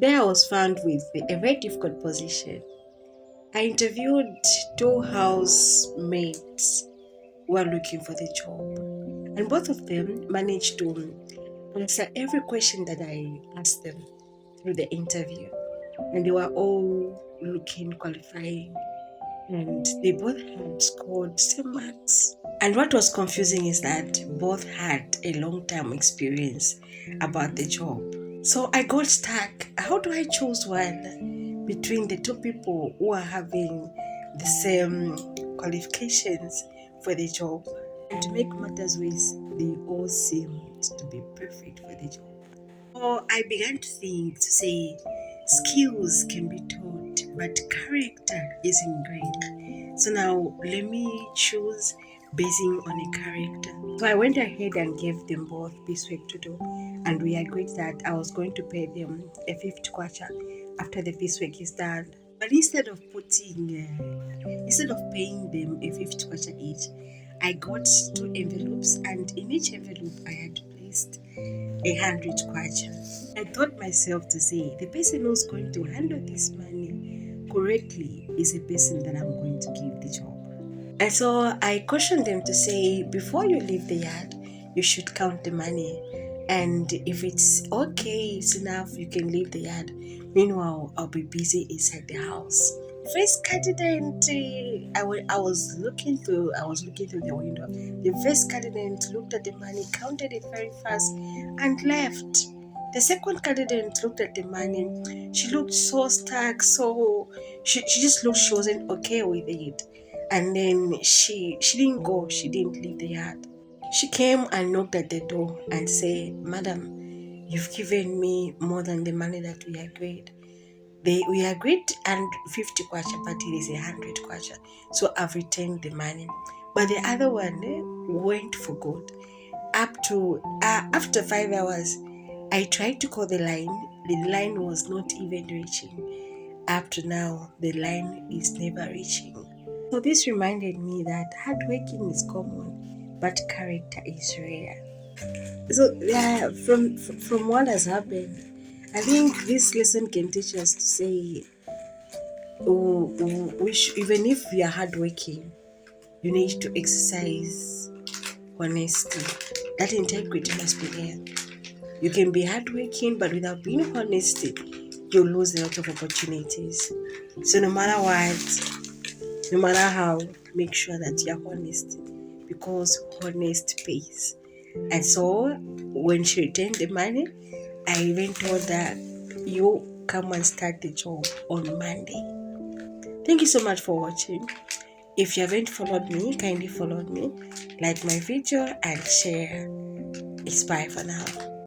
today I was found with a very difficult position. I interviewed two housemates who are looking for the job, and both of them managed to answer every question that I asked them through the interview, and they were all looking qualifying, and they both had scored same marks. And what was confusing is that both had a long time experience about the job. So I got stuck. How do I choose one between the two people who are having the same qualifications for the job? And to make matters worse, they all seemed to be perfect for the job. So I began to think to say skills can be taught, but character is ingrained. So now let me choose basing on a character. So I went ahead and gave them both this week to do, and we agreed that I was going to pay them a fifth quarter after the first week is done. But instead of paying them a fifth quarter each, I got two envelopes, and in each envelope I had placed 100 kwacha. I thought myself to say the person who's going to handle this money correctly is a person that I'm going to give the job. And so I cautioned them to say before you leave the yard, you should count the money. And if it's okay, it's enough, you can leave the yard. Meanwhile, I'll be busy inside the house. First candidate, I was looking through the window. The first candidate looked at the money, counted it very fast, and left. The second candidate looked at the money. She looked so stuck, so she just looked she wasn't okay with it. And then she didn't go, she didn't leave the yard. She came and knocked at the door and said, Madam, you've given me more than the money that we agreed. We agreed and 50 kwacha, but it is 100 kwacha. So I've returned the money. But the other one went for good. Up to after 5 hours, I tried to call the line. The line was not even reaching. Up to now, the line is never reaching. So this reminded me that hard working is common, but character is rare. So yeah, from what has happened, I think this lesson can teach us to say, even if we are hardworking, you need to exercise honesty. That integrity must be there. You can be hardworking, but without being honest, you'll lose a lot of opportunities. So no matter what, no matter how, make sure that you're honest, because honest pays. And so when she returned the money, I even told her, you come and start the job on Monday. Thank you so much for watching. If you haven't followed me, kindly follow me, like my video and share. It's bye for now.